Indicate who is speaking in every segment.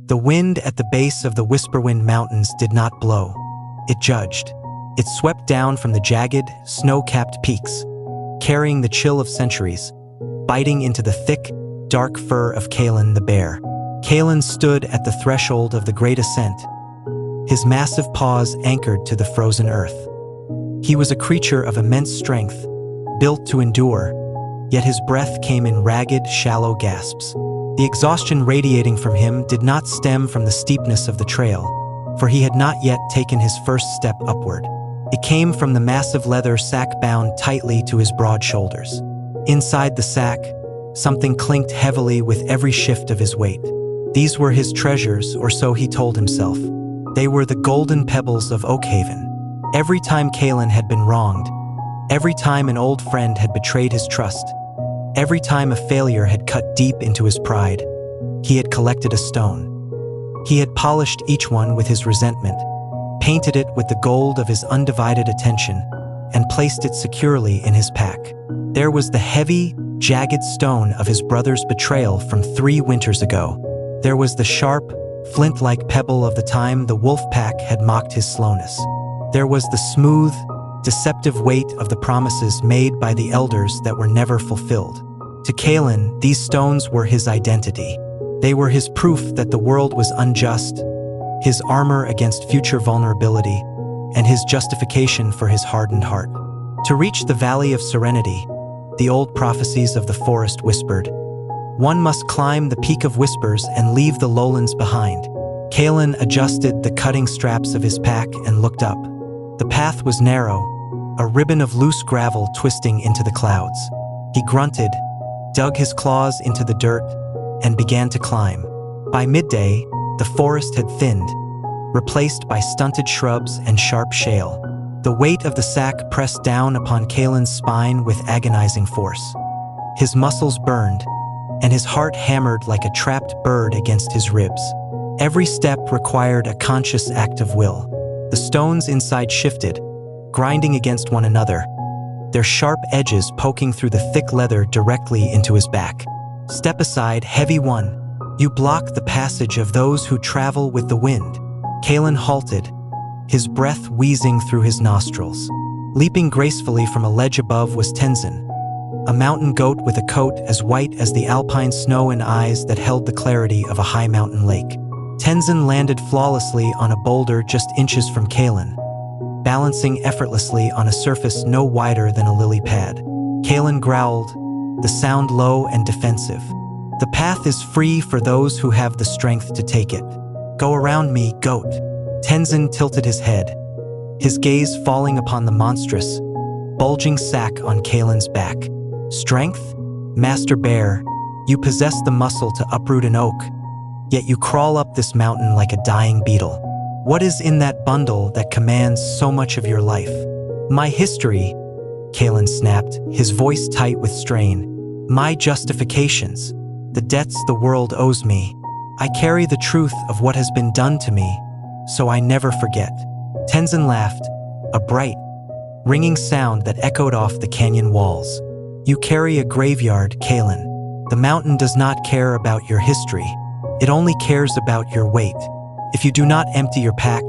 Speaker 1: The wind at the base of the Whisperwind Mountains did not blow. It judged. It swept down from the jagged, snow-capped peaks, carrying the chill of centuries, biting into the thick, dark fur of Kaleen the bear. Kaleen stood at the threshold of the great ascent, his massive paws anchored to the frozen earth. He was a creature of immense strength, built to endure, yet his breath came in ragged, shallow gasps. The exhaustion radiating from him did not stem from the steepness of the trail, for he had not yet taken his first step upward. It came from the massive leather sack bound tightly to his broad shoulders. Inside the sack, something clinked heavily with every shift of his weight. These were his treasures, or so he told himself. They were the golden pebbles of Oakhaven. Every time Kaleen had been wronged, every time an old friend had betrayed his trust, every time a failure had cut deep into his pride, he had collected a stone. He had polished each one with his resentment, painted it with the gold of his undivided attention, and placed it securely in his pack. There was the heavy, jagged stone of his brother's betrayal from 3 winters ago. There was the sharp, flint-like pebble of the time the wolf pack had mocked his slowness. There was the smooth, deceptive weight of the promises made by the elders that were never fulfilled. To Kaleen, these stones were his identity. They were his proof that the world was unjust, his armor against future vulnerability, and his justification for his hardened heart. To reach the Valley of Serenity, the old prophecies of the forest whispered, one must climb the Peak of Whispers and leave the lowlands behind. Kaleen adjusted the cutting straps of his pack and looked up. The path was narrow, a ribbon of loose gravel twisting into the clouds. He grunted, dug his claws into the dirt, and began to climb. By midday, the forest had thinned, replaced by stunted shrubs and sharp shale. The weight of the sack pressed down upon Kaleen's spine with agonizing force. His muscles burned, and his heart hammered like a trapped bird against his ribs. Every step required a conscious act of will. The stones inside shifted, grinding against one another, their sharp edges poking through the thick leather directly into his back. Step aside, heavy one. You block the passage of those who travel with the wind. Kaleen halted, his breath wheezing through his nostrils. Leaping gracefully from a ledge above was Tenzin, a mountain goat with a coat as white as the alpine snow and eyes that held the clarity of a high mountain lake. Tenzin landed flawlessly on a boulder just inches from Kaleen, balancing effortlessly on a surface no wider than a lily pad. Kaleen growled, the sound low and defensive. The path is free for those who have the strength to take it. Go around me, goat. Tenzin tilted his head, his gaze falling upon the monstrous, bulging sack on Kaleen's back. Strength? Master Bear, you possess the muscle to uproot an oak, yet you crawl up this mountain like a dying beetle. What is in that bundle that commands so much of your life? My history, Kaleen snapped, his voice tight with strain. My justifications, the debts the world owes me. I carry the truth of what has been done to me, so I never forget. Tenzin laughed, a bright, ringing sound that echoed off the canyon walls. You carry a graveyard, Kaleen. The mountain does not care about your history. It only cares about your weight. If you do not empty your pack,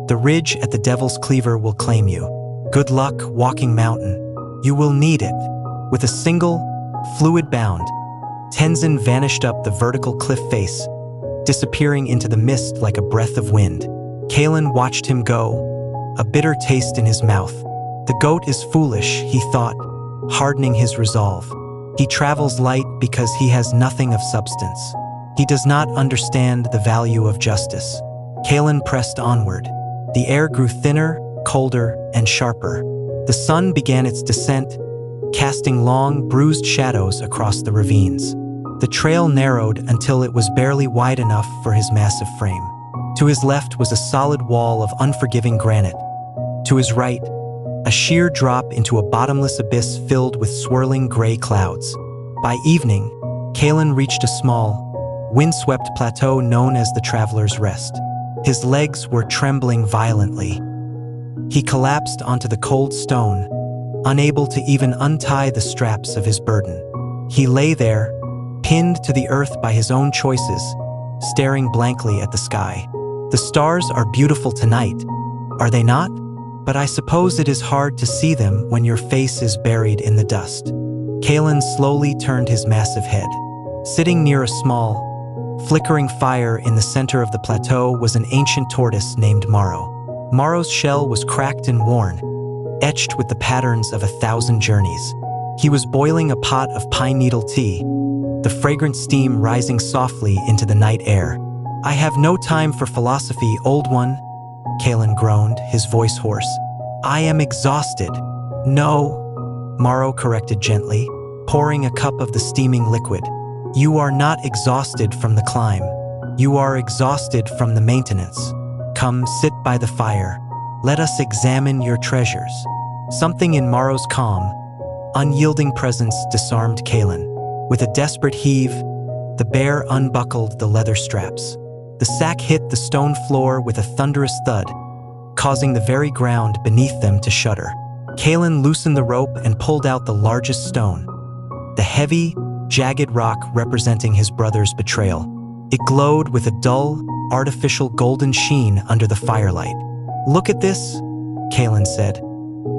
Speaker 1: the ridge at the Devil's Cleaver will claim you. Good luck, walking mountain. You will need it. With a single, fluid bound, Tenzin vanished up the vertical cliff face, disappearing into the mist like a breath of wind. Kaleen watched him go, a bitter taste in his mouth. The goat is foolish, he thought, hardening his resolve. He travels light because he has nothing of substance. He does not understand the value of justice. Kaleen pressed onward. The air grew thinner, colder, and sharper. The sun began its descent, casting long, bruised shadows across the ravines. The trail narrowed until it was barely wide enough for his massive frame. To his left was a solid wall of unforgiving granite. To his right, a sheer drop into a bottomless abyss filled with swirling gray clouds. By evening, Kaleen reached a small, windswept plateau known as the Traveler's Rest. His legs were trembling violently. He collapsed onto the cold stone, unable to even untie the straps of his burden. He lay there, pinned to the earth by his own choices, staring blankly at the sky. "The stars are beautiful tonight, are they not? But I suppose it is hard to see them when your face is buried in the dust." Kaleen slowly turned his massive head. Sitting near a small, flickering fire in the center of the plateau was an ancient tortoise named Maro. Maro's shell was cracked and worn, etched with the patterns of 1,000 journeys. He was boiling a pot of pine needle tea, the fragrant steam rising softly into the night air. "I have no time for philosophy, old one," Kaleen groaned, his voice hoarse. "I am exhausted." "No," Maro corrected gently, pouring a cup of the steaming liquid. "You are not exhausted from the climb. You are exhausted from the maintenance. Come, sit by the fire. Let us examine your treasures." Something in Maro's calm, unyielding presence disarmed Kaleen. With a desperate heave, the bear unbuckled the leather straps. The sack hit the stone floor with a thunderous thud, causing the very ground beneath them to shudder. Kaleen loosened the rope and pulled out the largest stone, the heavy, jagged rock representing his brother's betrayal. It glowed with a dull, artificial golden sheen under the firelight. "Look at this," Kaleen said,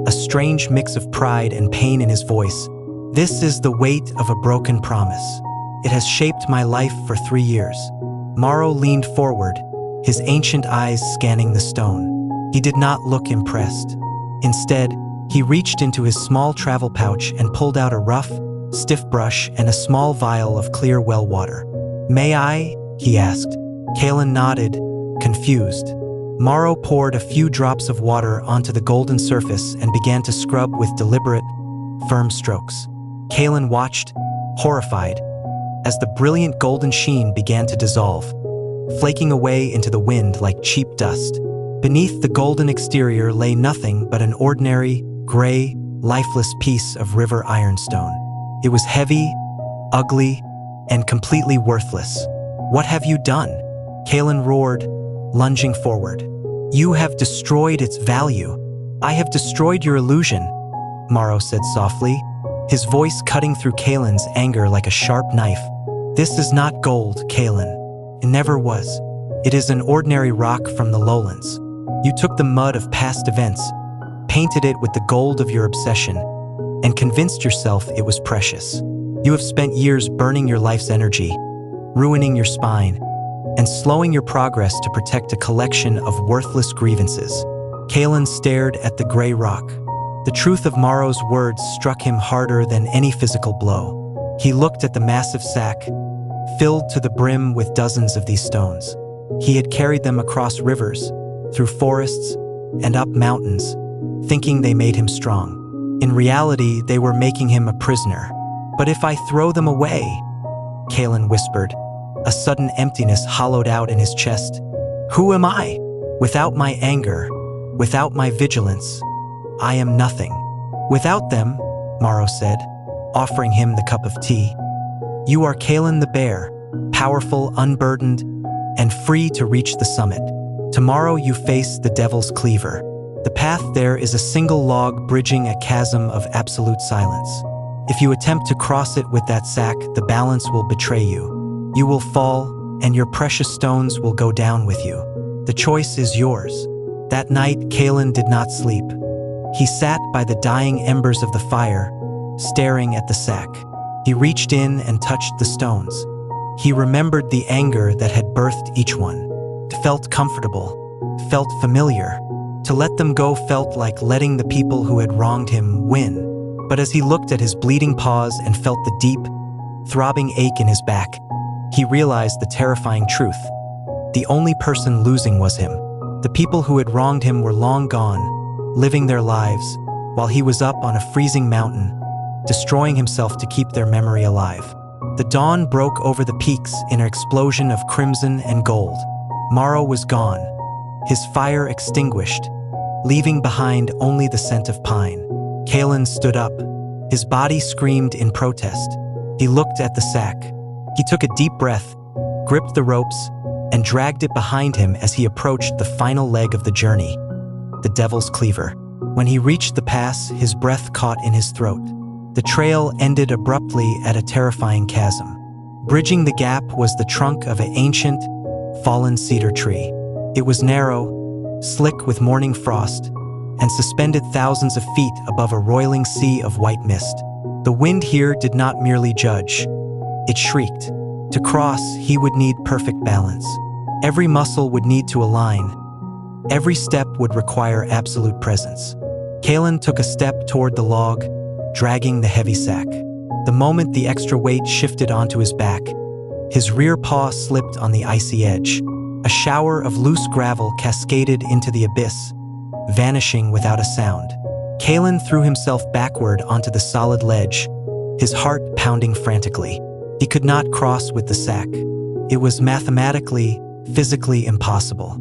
Speaker 1: a strange mix of pride and pain in his voice. "This is the weight of a broken promise. It has shaped my life for 3 years." Maro leaned forward, his ancient eyes scanning the stone. He did not look impressed. Instead, he reached into his small travel pouch and pulled out a rough, stiff brush and a small vial of clear well water. "May I?" he asked. Kaleen nodded, confused. Maro poured a few drops of water onto the golden surface and began to scrub with deliberate, firm strokes. Kaleen watched, horrified, as the brilliant golden sheen began to dissolve, flaking away into the wind like cheap dust. Beneath the golden exterior lay nothing but an ordinary, gray, lifeless piece of river ironstone. It was heavy, ugly, and completely worthless. "What have you done?" Kaleen roared, lunging forward. "You have destroyed its value." "I have destroyed your illusion," Maro said softly, his voice cutting through Kaleen's anger like a sharp knife. "This is not gold, Kaleen. It never was. It is an ordinary rock from the lowlands. You took the mud of past events, painted it with the gold of your obsession, and convinced yourself it was precious. You have spent years burning your life's energy, ruining your spine, and slowing your progress to protect a collection of worthless grievances." Kaleen stared at the gray rock. The truth of Maro's words struck him harder than any physical blow. He looked at the massive sack, filled to the brim with dozens of these stones. He had carried them across rivers, through forests, and up mountains, thinking they made him strong. In reality, they were making him a prisoner. "But if I throw them away," Kaleen whispered, a sudden emptiness hollowed out in his chest. "Who am I? Without my anger, without my vigilance, I am nothing." "Without them," Maro said, offering him the cup of tea, "you are Kaleen the bear, powerful, unburdened, and free to reach the summit. Tomorrow you face the devil's cleaver. The path there is a single log bridging a chasm of absolute silence. If you attempt to cross it with that sack, the balance will betray you. You will fall, and your precious stones will go down with you. The choice is yours." That night, Kaleen did not sleep. He sat by the dying embers of the fire, staring at the sack. He reached in and touched the stones. He remembered the anger that had birthed each one. It felt comfortable, felt familiar. To let them go felt like letting the people who had wronged him win. But as he looked at his bleeding paws and felt the deep, throbbing ache in his back, he realized the terrifying truth. The only person losing was him. The people who had wronged him were long gone, living their lives, while he was up on a freezing mountain, destroying himself to keep their memory alive. The dawn broke over the peaks in an explosion of crimson and gold. Maro was gone, his fire extinguished, leaving behind only the scent of pine. Kaleen stood up. His body screamed in protest. He looked at the sack. He took a deep breath, gripped the ropes, and dragged it behind him as he approached the final leg of the journey, the Devil's Cleaver. When he reached the pass, his breath caught in his throat. The trail ended abruptly at a terrifying chasm. Bridging the gap was the trunk of an ancient, fallen cedar tree. It was narrow, slick with morning frost, and suspended thousands of feet above a roiling sea of white mist. The wind here did not merely judge. It shrieked. To cross, he would need perfect balance. Every muscle would need to align. Every step would require absolute presence. Kaleen took a step toward the log, dragging the heavy sack. The moment the extra weight shifted onto his back, his rear paw slipped on the icy edge. A shower of loose gravel cascaded into the abyss, vanishing without a sound. Kaleen threw himself backward onto the solid ledge, his heart pounding frantically. He could not cross with the sack. It was mathematically, physically impossible.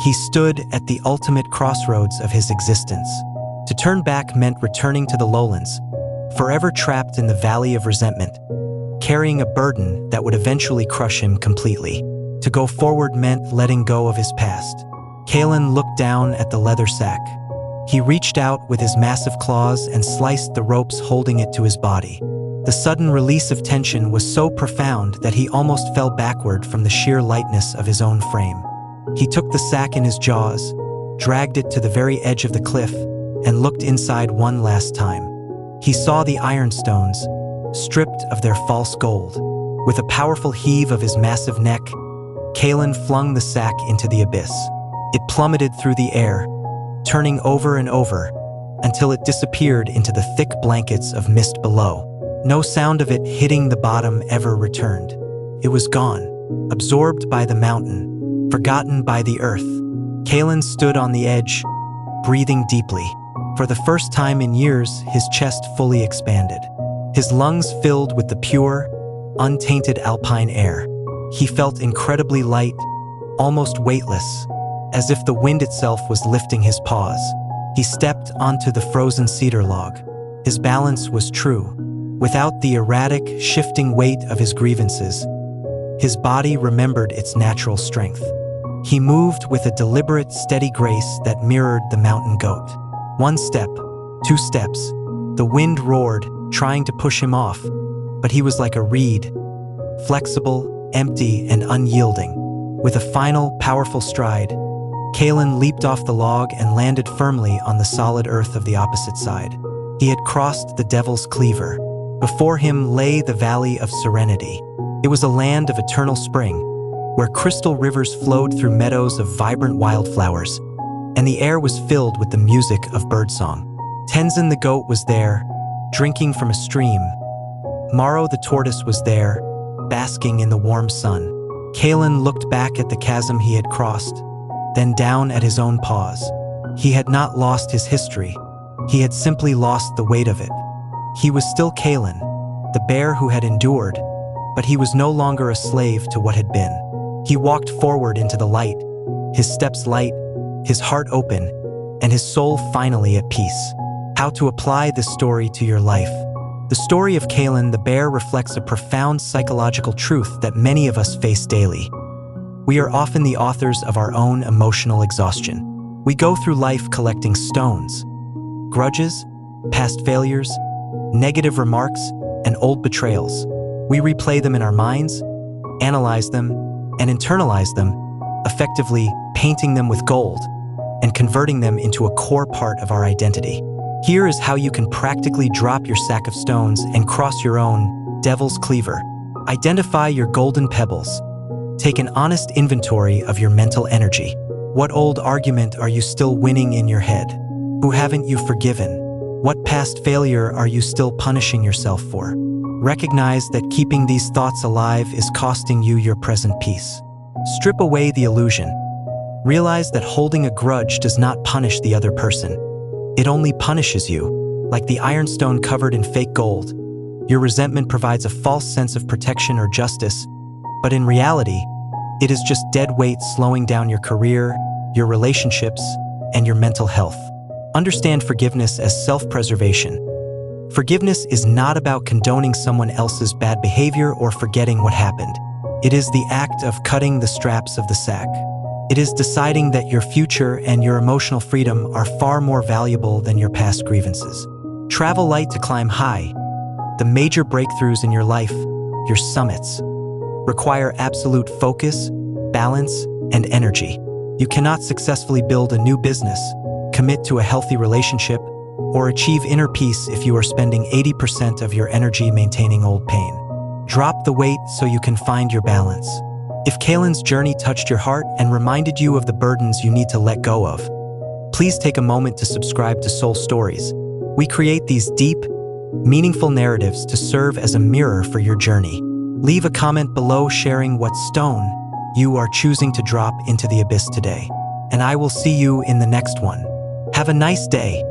Speaker 1: He stood at the ultimate crossroads of his existence. To turn back meant returning to the lowlands, forever trapped in the valley of resentment, carrying a burden that would eventually crush him completely. To go forward meant letting go of his past. Kaleen looked down at the leather sack. He reached out with his massive claws and sliced the ropes holding it to his body. The sudden release of tension was so profound that he almost fell backward from the sheer lightness of his own frame. He took the sack in his jaws, dragged it to the very edge of the cliff, and looked inside one last time. He saw the ironstones, stripped of their false gold. With a powerful heave of his massive neck, Kaleen flung the sack into the abyss. It plummeted through the air, turning over and over, until it disappeared into the thick blankets of mist below. No sound of it hitting the bottom ever returned. It was gone, absorbed by the mountain, forgotten by the earth. Kaleen stood on the edge, breathing deeply. For the first time in years, his chest fully expanded. His lungs filled with the pure, untainted alpine air. He felt incredibly light, almost weightless, as if the wind itself was lifting his paws. He stepped onto the frozen cedar log. His balance was true. Without the erratic, shifting weight of his grievances, his body remembered its natural strength. He moved with a deliberate, steady grace that mirrored the mountain goat. One step, 2 steps. The wind roared, trying to push him off, but he was like a reed, flexible, empty, and unyielding. With a final, powerful stride, Kaleen leaped off the log and landed firmly on the solid earth of the opposite side. He had crossed the Devil's Cleaver. Before him lay the Valley of Serenity. It was a land of eternal spring, where crystal rivers flowed through meadows of vibrant wildflowers, and the air was filled with the music of birdsong. Tenzin the goat was there, drinking from a stream. Maro the tortoise was there, basking in the warm sun. Kaleen looked back at the chasm he had crossed, then down at his own paws. He had not lost his history. He had simply lost the weight of it. He was still Kaleen, the bear who had endured, but he was no longer a slave to what had been. He walked forward into the light, his steps light, his heart open, and his soul finally at peace. How to apply this story to your life? The story of Kaleen the bear reflects a profound psychological truth that many of us face daily. We are often the authors of our own emotional exhaustion. We go through life collecting stones, grudges, past failures, negative remarks, and old betrayals. We replay them in our minds, analyze them, and internalize them, effectively painting them with gold and converting them into a core part of our identity. Here is how you can practically drop your sack of stones and cross your own Devil's Cleaver. Identify your golden pebbles. Take an honest inventory of your mental energy. What old argument are you still winning in your head? Who haven't you forgiven? What past failure are you still punishing yourself for? Recognize that keeping these thoughts alive is costing you your present peace. Strip away the illusion. Realize that holding a grudge does not punish the other person. It only punishes you. Like the ironstone covered in fake gold, your resentment provides a false sense of protection or justice, but in reality, it is just dead weight slowing down your career, your relationships, and your mental health. Understand forgiveness as self-preservation. Forgiveness is not about condoning someone else's bad behavior or forgetting what happened. It is the act of cutting the straps of the sack. It is deciding that your future and your emotional freedom are far more valuable than your past grievances. Travel light to climb high. The major breakthroughs in your life, your summits, require absolute focus, balance, and energy. You cannot successfully build a new business, commit to a healthy relationship, or achieve inner peace if you are spending 80% of your energy maintaining old pain. Drop the weight so you can find your balance. If Kaleen's journey touched your heart and reminded you of the burdens you need to let go of, please take a moment to subscribe to Soul Stories. We create these deep, meaningful narratives to serve as a mirror for your journey. Leave a comment below sharing what stone you are choosing to drop into the abyss today. And I will see you in the next one. Have a nice day.